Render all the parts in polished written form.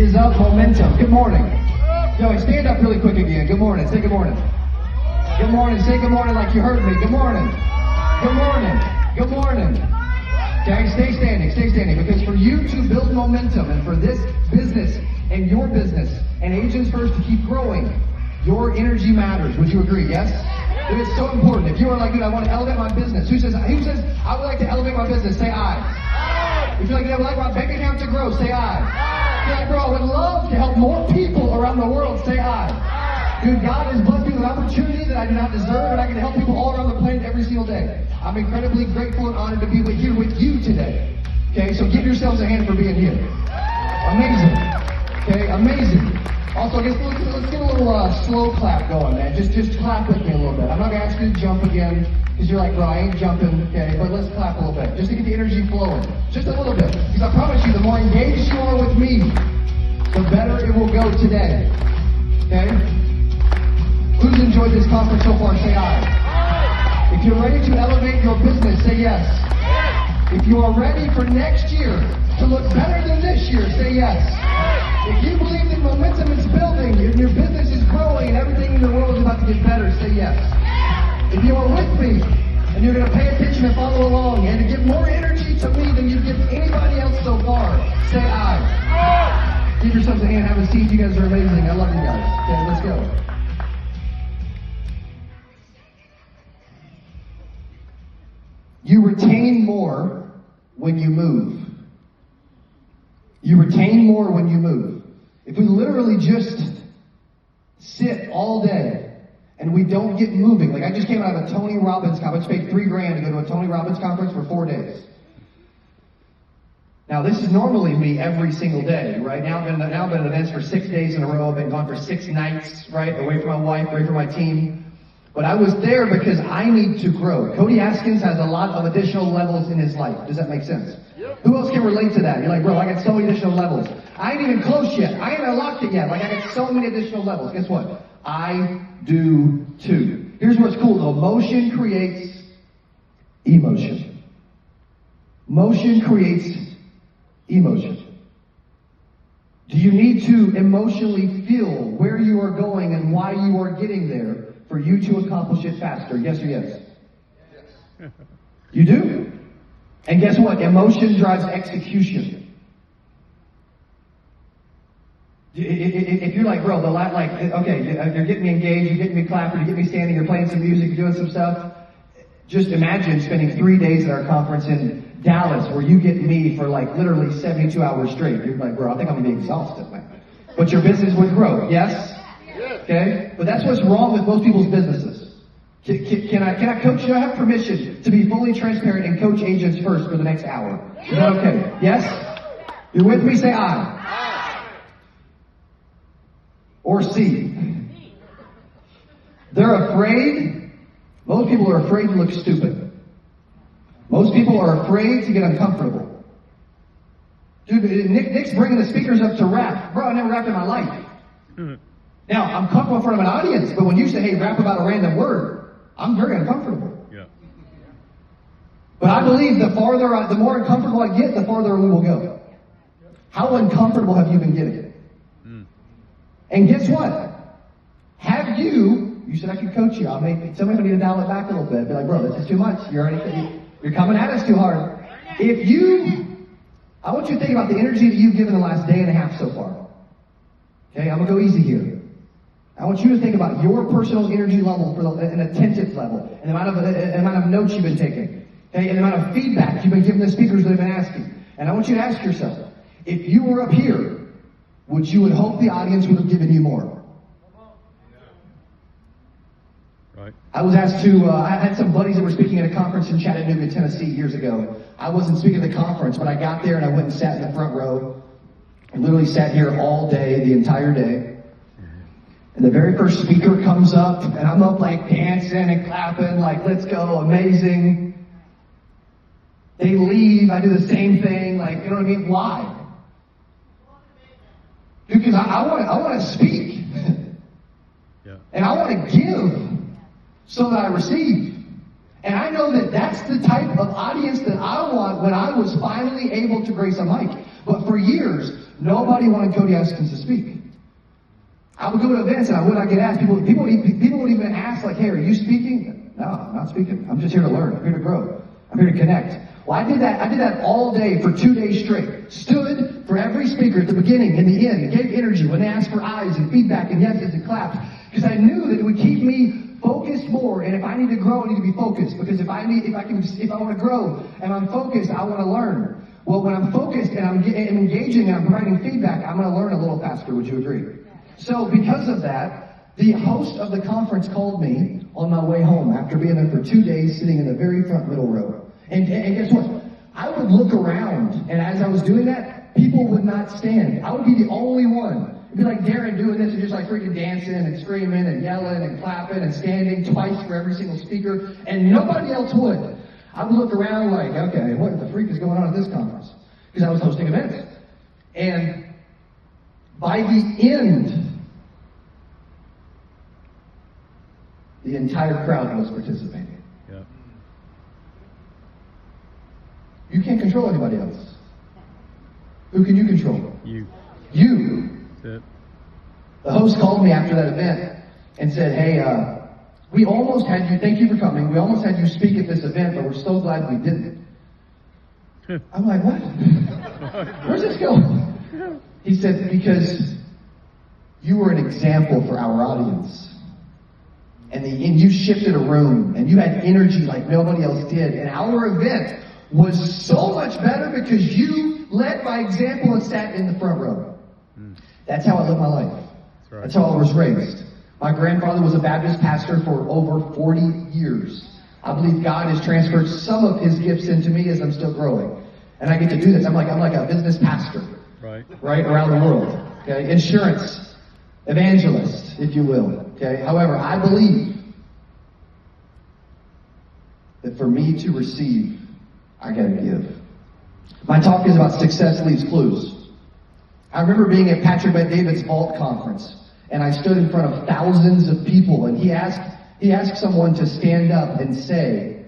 is of momentum. Good morning. Yo, stand up really quick again. Good morning. Say good morning. Good morning. Say good morning like you heard me. Good morning. Good morning. Good morning. Okay, stay standing, because for you to build momentum and for this business and your business and Agents First to keep growing, your energy matters. Would you agree? Yes? Dude, it's so important. If you are like, dude, I want to elevate my business. Who says I would like to elevate my business? Say I. If you're like, I would like my bank account to grow, say I. If you're like, bro, I would love to help more people around the world, say I. Dude, God has blessed me with an opportunity that I do not deserve, and I can help people all around the planet every single day. I'm incredibly grateful and honored to be here with you today. Okay, so give yourselves a hand for being here. Amazing. Okay, amazing. Also, I guess let's get a little slow clap going, man. Just clap with me a little bit. I'm not gonna ask you to jump again, because you're like, bro, I ain't jumping, okay? But let's clap a little bit, just to get the energy flowing. Just a little bit. Because I promise you, the more engaged you are with me, the better it will go today. Okay? Who's enjoyed this conference so far? Say aye. If you're ready to elevate your business, say yes. If you are ready for next year to look better than this year, say yes. If you believe that momentum is building, and your business is growing, and everything in the world is about to get better, say yes. If you are with me, and you're going to pay attention and follow along, and to give more energy to me than you've given anybody else so far, say aye. Give yourselves a hand, have a seat. You guys are amazing. I love you guys. Okay, let's go. You retain more when you move. You retain more when you move. If we literally just sit all day and we don't get moving, like I just came out of a Tony Robbins conference, paid $3,000 to go to a Tony Robbins conference for 4 days. Now this is normally me every single day, right? Now I've been at events for 6 days in a row. I've been gone for 6 nights, right? Away from my wife, away from my team. But I was there because I need to grow. Cody Askins has a lot of additional levels in his life. Does that make sense? Yep. Who else can relate to that? You're like, bro, I got so many additional levels. I ain't even close yet. I ain't unlocked it yet. Like, I got so many additional levels. Guess what? I do too. Here's what's cool though. Motion creates emotion. Motion creates emotion. Do you need to emotionally feel where you are going and why you are getting there for you to accomplish it faster? Yes or yes? Yes. You do? And guess what? Emotion drives execution. If you're like, bro, okay, you're getting me engaged, you're getting me clapping, you're getting me standing, you're playing some music, you're doing some stuff. Just imagine spending 3 days at our conference in Dallas where you get me for like literally 72 hours straight. You're like, bro, I think I'm gonna be exhausted, man. But your business would grow. Yes? Okay? But that's what's wrong with most people's businesses. Can I coach you? I have permission to be fully transparent and coach Agents First for the next hour. Is that okay? Yes? You're with me? Say aye. Or C. They're afraid. Most people are afraid to look stupid. Most people are afraid to get uncomfortable. Dude, Nick's bringing the speakers up to rap. Bro, I never rapped in my life. Now, I'm comfortable in front of an audience, but when you say, hey, rap about a random word, I'm very uncomfortable. Yeah. But I believe the more uncomfortable I get, the farther we will go. How uncomfortable have you been getting? And guess what? You said I could coach you. Somebody need to dial it back a little bit. Be like, bro, this is too much. You're coming at us too hard. I want you to think about the energy that you've given the last day and a half so far. Okay, I'm gonna go easy here. I want you to think about your personal energy level for an attentive level, and the amount of notes you've been taking, okay, and the amount of feedback you've been giving the speakers that have been asking. And I want you to ask yourself, if you were up here, would you hope the audience would have given you more? Right. I was asked to, I had some buddies that were speaking at a conference in Chattanooga, Tennessee years ago. I wasn't speaking at the conference, but I got there and I went and sat in the front row. I literally sat here all day, the entire day. And the very first speaker comes up, and I'm up like dancing and clapping, like, let's go, amazing. They leave, I do the same thing, like, you know what I mean? Why? Because I want to speak. Yeah. And I want to give so that I receive. And I know that that's the type of audience that I want when I was finally able to grace a mic. But for years, nobody wanted Cody Askins to speak. I would go to events and I would not get asked. People would even ask, like, hey, are you speaking? No, I'm not speaking. I'm just here to learn. I'm here to grow. I'm here to connect. Well, I did that all day for 2 days straight. Stood for every speaker at the beginning and the end. Gave energy when they asked for eyes and feedback and yeses and claps. Because I knew that it would keep me focused more. And if I need to grow, I need to be focused. Because if I want to grow and I'm focused, I want to learn. Well, when I'm focused and I'm engaging and I'm providing feedback, I'm going to learn a little faster. Would you agree? So because of that, the host of the conference called me on my way home after being there for 2 days, sitting in the very front middle row. And guess what? I would look around, and as I was doing that, people would not stand. I would be the only one. It'd be like Darren doing this and just like freaking dancing and screaming and yelling and clapping and standing twice for every single speaker, and nobody else would. I would look around like, okay, what the freak is going on at this conference? Because I was hosting events. And by the end, the entire crowd was participating. Yeah. You can't control anybody else. Who can you control? You. That's it. The host called me after that event and said, hey, we almost had you, thank you for coming, we almost had you speak at this event, but we're so glad we didn't. I'm like, what? Where's this going? He said, because you were an example for our audience. And you shifted a room, and you had energy like nobody else did. And our event was so much better because you led by example and sat in the front row. That's how I lived my life. That's how I was raised. My grandfather was a Baptist pastor for over 40 years. I believe God has transferred some of his gifts into me as I'm still growing. And I get to do this. I'm like a business pastor. Right? Around the world. Okay? Insurance evangelist, if you will. Okay? However, I believe that for me to receive, I gotta give. My talk is about success leaves clues. I remember being at Patrick Bet-David's Vault conference, and I stood in front of thousands of people, and he asked someone to stand up and say,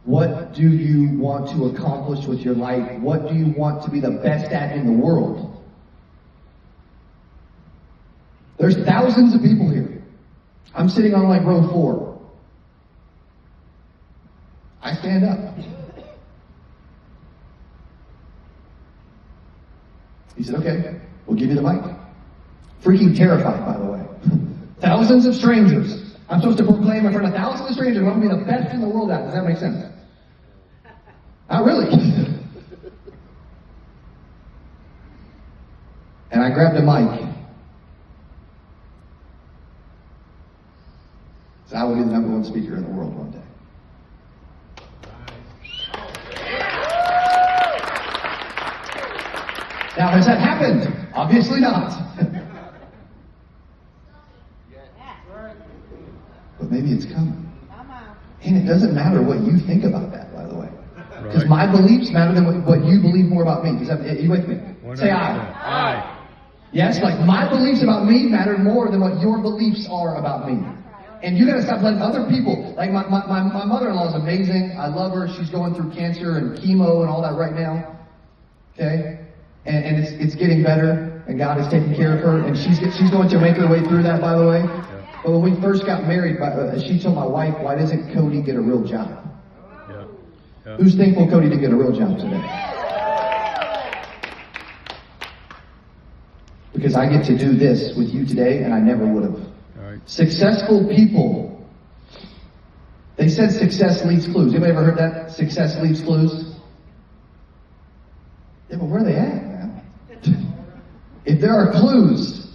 what do you want to accomplish with your life? What do you want to be the best at in the world? There's thousands of people here. I'm sitting on like row 4. I stand up. He said, okay, we'll give you the mic. Freaking terrified, by the way. Thousands of strangers. I'm supposed to proclaim in front of thousands of strangers what I'm going to be the best in the world at. Does that make sense? Not really. And I grabbed a mic. So I will be the #1 speaker in the world one day. Now, has that happened? Obviously not. But maybe it's coming. And it doesn't matter what you think about that, by the way. Because my beliefs matter than what you believe more about me. Are you with me? 100%. Say aye. Aye. Yes, like my beliefs about me matter more than what your beliefs are about me. And you gotta stop letting other people, like my mother-in-law is amazing. I love her. She's going through cancer and chemo and all that right now. Okay? And it's getting better, and God is taking care of her, and she's going to make her way through that, by the way. Yeah. But when we first got married, she told my wife, why doesn't Cody get a real job? Yeah. Yeah. Who's thankful Cody didn't get a real job today? Because I get to do this with you today, and I never would have. Right. Successful people, they said success leaves clues. Anybody ever heard that? Success leaves clues? Yeah, but where are they at, man? If there are clues,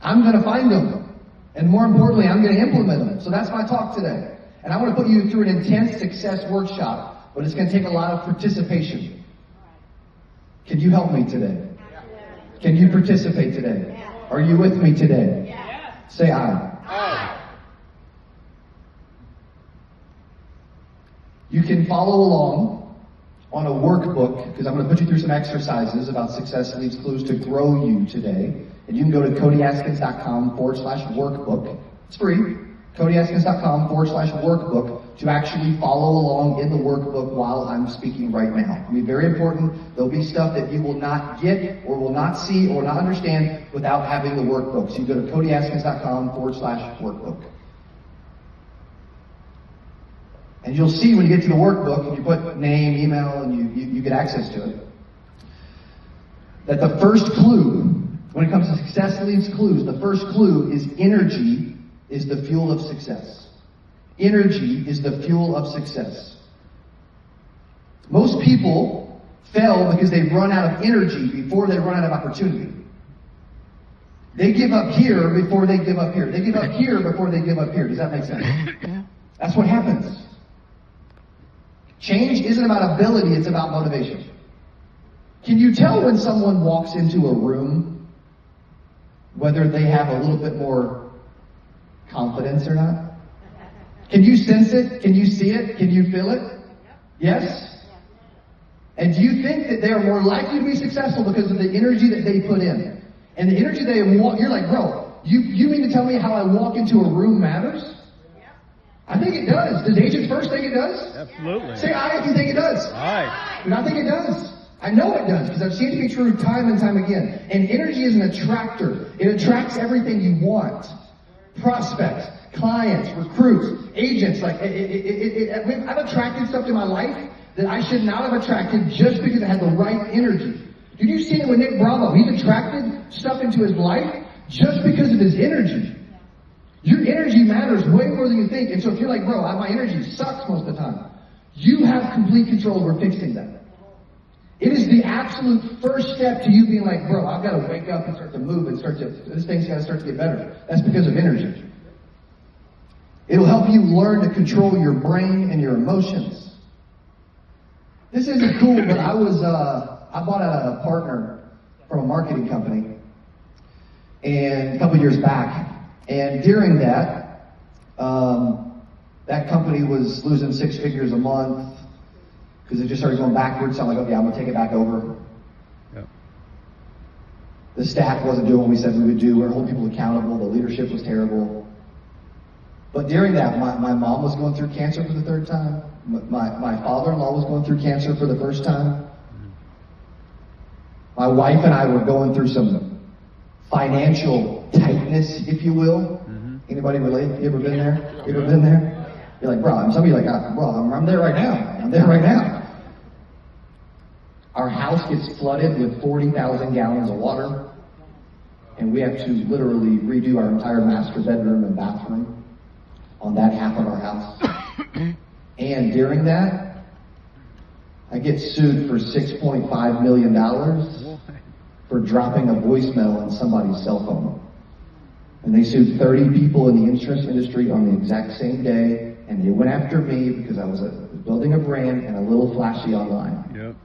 I'm going to find them. And more importantly, I'm going to implement them. So that's my talk today. And I want to put you through an intense success workshop, but it's going to take a lot of participation. Can you help me today? Can you participate today? Are you with me today? Say aye. You can follow along on a workbook, because I'm going to put you through some exercises about success leaves clues to grow you today. And you can go to CodyAskins.com/workbook. It's free. CodyAskins.com/workbook. to actually follow along in the workbook while I'm speaking right now. It'll be very important. There'll be stuff that you will not get or will not see or not understand without having the workbook. So you go to CodyAskins.com/workbook. And you'll see when you get to the workbook and you put name, email, and you get access to it, that the first clue, when it comes to success leads clues, the first clue is energy is the fuel of success. Energy is the fuel of success. Most people fail because they run out of energy before they run out of opportunity. They give up here before they give up here. They give up here before they give up here. Does that make sense? That's what happens. Change isn't about ability, it's about motivation. Can you tell when someone walks into a room whether they have a little bit more confidence or not? Can you sense it? Can you see it? Can you feel it? Yes? And do you think that they are more likely to be successful because of the energy that they put in? And the energy they want, you're like, bro, you mean to tell me how I walk into a room matters? I think it does. Does Agents First think it does? Absolutely. Say aye if you think it does. Aye. And I think it does. I know it does, because I've seen it be true time and time again. And energy is an attractor. It attracts everything you want. Prospects, clients, recruits, agents. Like I've attracted stuff to my life that I should not have attracted just because it had the right energy. Did you see it with Nick Bravo? He's attracted stuff into his life just because of his energy. Your energy matters way more than you think. And so if you're like, bro, my energy sucks most of the time, you have complete control over fixing that. It is the absolute first step to you being like, bro, I've got to wake up and start to move and this thing's got to start to get better. That's because of energy. It'll help you learn to control your brain and your emotions. This isn't cool, but I bought a partner from a marketing company and a couple years back. And during that, that company was losing 6 figures a month because it just started going backwards. So I'm like, okay, I'm going to take it back over. Yep. The staff wasn't doing what we said we would do. We were holding people accountable. The leadership was terrible. But during that, my mom was going through cancer for the 3rd time. My father-in-law was going through cancer for the 1st time. My wife and I were going through some financial tightness, if you will. Anybody relate? You ever been there? You ever been there? You're like, bro, some of you are like, bro, I'm there right now. I'm there right now. Our house gets flooded with 40,000 gallons of water, and we have to literally redo our entire master bedroom and bathroom on that half of our house. And during that, I get sued for $6.5 million for dropping a voicemail on somebody's cell phone. And they sued 30 people in the insurance industry on the exact same day, and they went after me because I was building a brand and a little flashy online. Yep.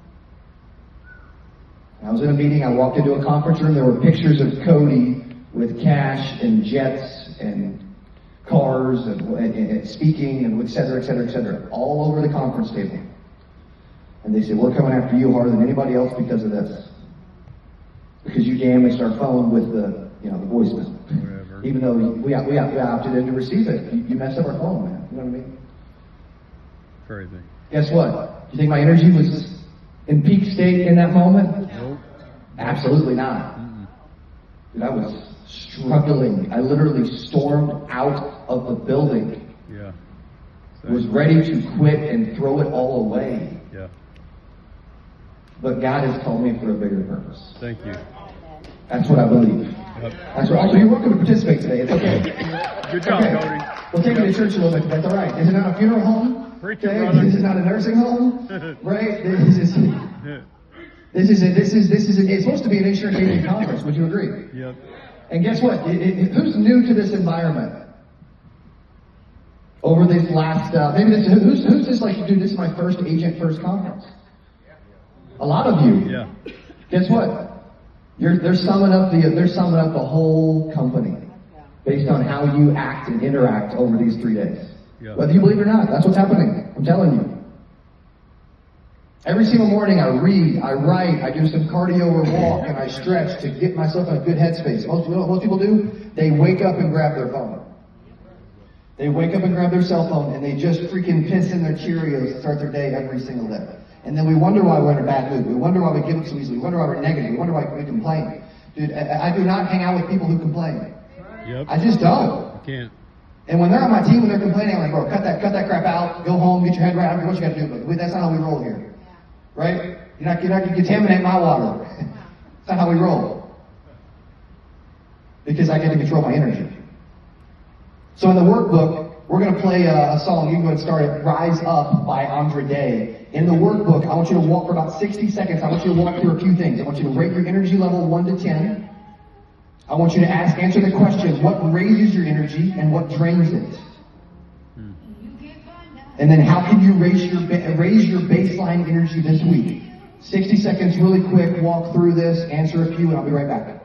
I was in a meeting, I walked into a conference room, there were pictures of Cody with cash and jets and cars and speaking and et cetera, all over the conference table. And they said, we're coming after you harder than anybody else because of this. Because you damaged our phone with the voicemail. Whatever. Even though we opted in to receive it. You messed up our phone, man. You know what I mean? Crazy. Guess what? Do you think my energy was in peak state in that moment? Nope. Absolutely not. Dude, I was struggling. I literally stormed out of the building. Yeah. Was ready to quit and throw it all away. Yeah. But God has called me for a bigger purpose. Thank you. That's what I believe. Yep. That's what. Also, you're welcome to participate today. It's okay. Good job, okay. Cody. We'll take you to church a little bit. That's all right. This is not a funeral home. Preach it, Okay? brother. This is not a nursing home, right? It's supposed to be an insurance agent conference. Would you agree? Yep. And guess what? Who's new to this environment? Over this last, who's just like, dude, this is my first Agent First conference. A lot of you. Yeah. Guess what? They're summing up the whole company based on how you act and interact over these 3 days. Yeah. Whether you believe it or not, that's what's happening. I'm telling you. Every single morning I read, I write, I do some cardio or walk, and I stretch to get myself in a good headspace. Most people do? They wake up and grab their phone. They wake up and grab their cell phone and they just freaking piss in their Cheerios to start their day every single day. And then we wonder why we're in a bad mood. We wonder why we give up so easily. We wonder why we're negative. We wonder why we complain. Dude, I do not hang out with people who complain. Yep. I just don't. You can't. And when they're on my team, when they're complaining, I'm like, bro, cut that crap out. Go home, get your head right. I don't care what you got to do, but that's not how we roll here, right? You're not going to contaminate my water. That's not how we roll. Because I get to control my energy. So in the workbook, we're going to play a song. You can go ahead and start it. Rise Up by Andre Day. In the workbook, I want you to walk for about 60 seconds. I want you to walk through a few things. I want you to rate your energy level 1 to 10. I want you to answer the question, what raises your energy and what drains it? And then how can you raise your baseline energy this week? 60 seconds, really quick, walk through this, answer a few, and I'll be right back.